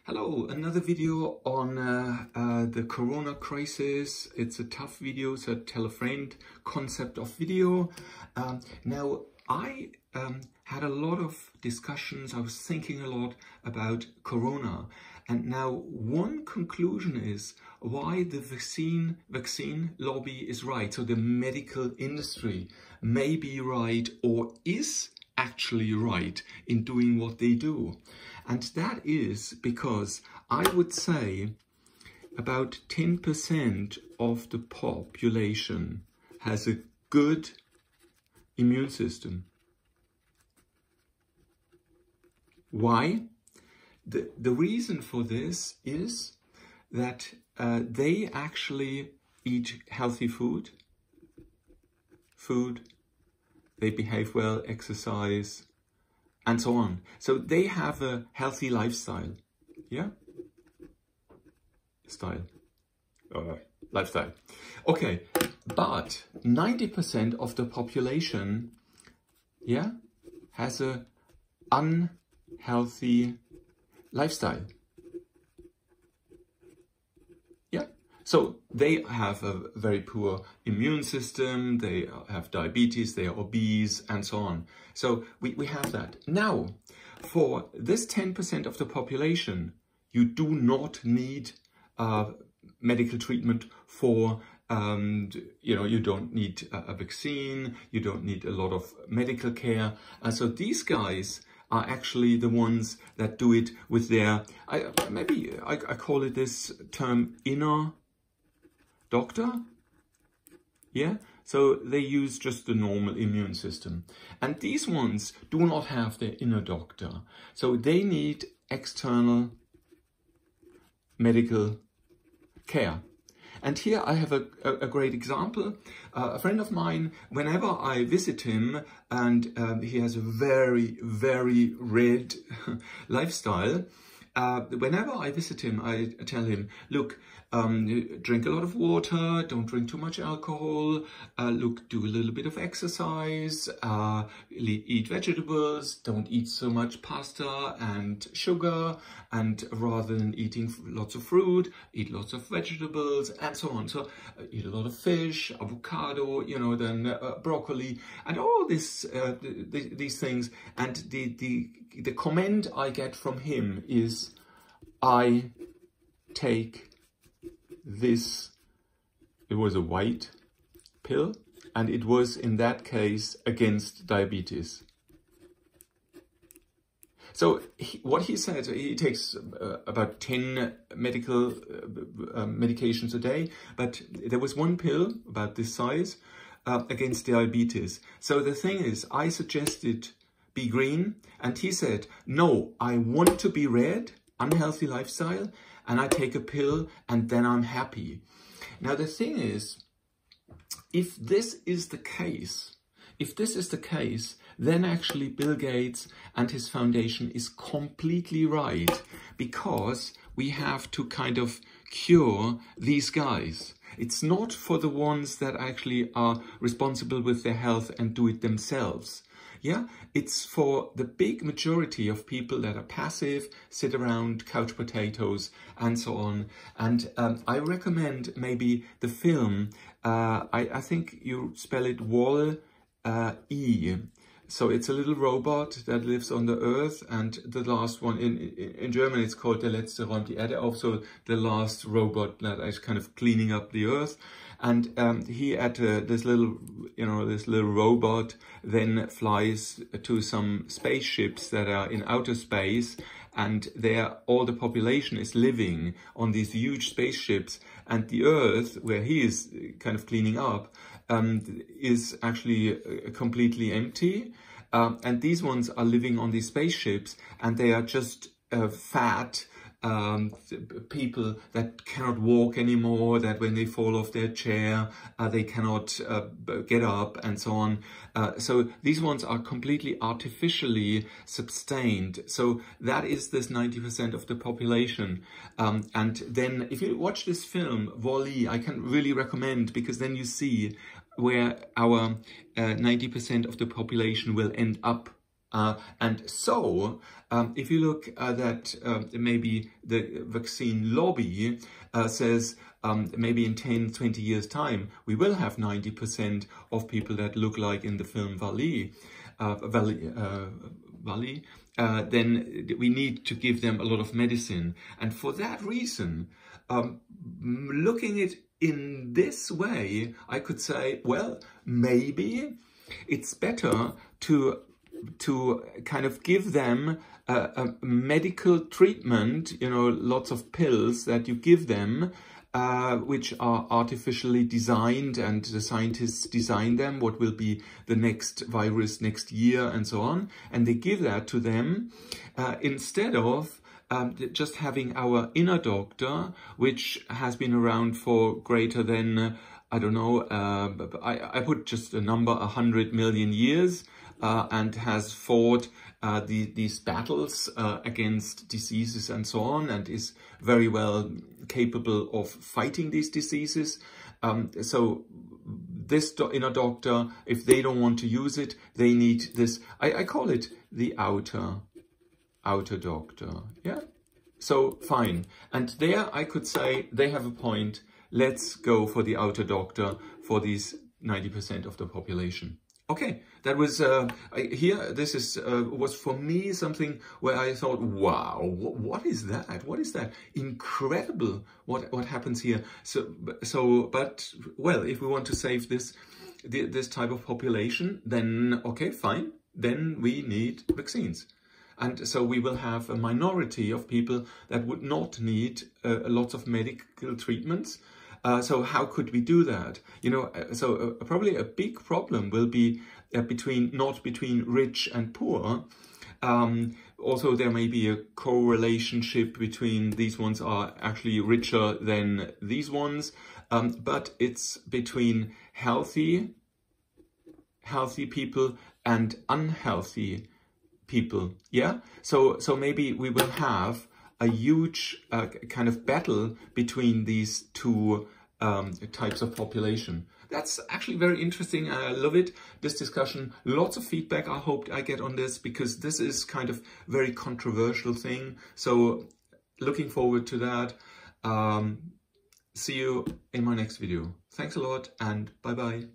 Hello, another video on the Corona crisis. It's a tough video, so tell a friend concept of video. Now, I had a lot of discussions. I was thinking a lot about Corona. And now one conclusion is why the vaccine lobby is right. So the medical industry may be right or is actually right in doing what they do. And that is because I would say about 10% of the population has a good immune system. Why? The reason for this is that they actually eat healthy food, they behave well, exercise, and so on. So they have a healthy lifestyle, yeah? Lifestyle. Okay, but 90% of the population, yeah, has a unhealthy lifestyle. Yeah, so they have a very poor immune system, they have diabetes, they are obese, and so on. So we have that. Now, for this 10% of the population, you do not need medical treatment for, you don't need a vaccine, you don't need a lot of medical care. And so these guys are actually the ones that do it with their, I call it this term, inner doctor. Yeah, so they use just the normal immune system. And these ones do not have their inner doctor. So they need external medical care. And here I have a great example. A friend of mine, whenever I visit him, and he has a very, very red lifestyle, whenever I visit him, I tell him, look, drink a lot of water, don't drink too much alcohol, look, do a little bit of exercise, eat vegetables, don't eat so much pasta and sugar, and rather than eating lots of fruit, eat lots of vegetables, and so on. So eat a lot of fish, avocado, then broccoli, and all this, these things. And the comment I get from him is, I take this, it was a white pill, and it was in that case against diabetes. So what he said, he takes about 10 medical medications a day, but there was one pill about this size against diabetes. So the thing is, I suggested be green, and he said, no, I want to be red, unhealthy lifestyle, and I take a pill and then I'm happy. Now the thing is, if this is the case, then actually Bill Gates and his foundation is completely right, because we have to kind of cure these guys. It's not for the ones that actually are responsible with their health and do it themselves. Yeah, it's for the big majority of people that are passive, sit around, couch potatoes, and so on. And I recommend maybe the film, I think you spell it Wall-E. So it's a little robot that lives on the earth, and the last one, in German it's called Der letzte räumt die Erde auf, so the last robot that is kind of cleaning up the earth. And he this little robot then flies to some spaceships that are in outer space, and there all the population is living on these huge spaceships, and the earth, where he is kind of cleaning up, is actually completely empty. And these ones are living on these spaceships, and they are just fat people that cannot walk anymore, that when they fall off their chair, they cannot get up, and so on. So these ones are completely artificially sustained. So that is this 90% of the population. And then if you watch this film, Wall-E, I can really recommend, because then you see where our 90% of the population will end up And so, if you look at maybe the vaccine lobby says maybe in 10, 20 years' time, we will have 90% of people that look like in the film Valley, then we need to give them a lot of medicine. And for that reason, looking at it in this way, I could say, well, maybe it's better to kind of give them a medical treatment, you know, lots of pills that you give them, which are artificially designed, and the scientists design them, what will be the next virus next year and so on. And they give that to them instead of just having our inner doctor, which has been around for greater than, I don't know, I put just a number, 100 million years, and has fought these battles against diseases and so on, and is very well capable of fighting these diseases. So this inner doctor, if they don't want to use it, they need this, I call it the outer doctor, yeah? So fine. And there I could say they have a point. Let's go for the outer doctor for these 90% of the population. Okay, that was here. This is was for me something where I thought, wow, what is that? What is that? Incredible! What happens here? So, but well, if we want to save this type of population, then okay, fine. Then we need vaccines, and so we will have a minority of people that would not need lots of medical treatments. So how could we do that? You know, so probably a big problem will be not between rich and poor. Also, there may be a co-relationship between these ones are actually richer than these ones, but it's between healthy people and unhealthy people. Yeah. So maybe we will have a huge kind of battle between these two types of population. That's actually very interesting. I love it, this discussion. Lots of feedback I hope I get on this, because this is kind of very controversial thing. So looking forward to that. See you in my next video. Thanks a lot, and bye-bye.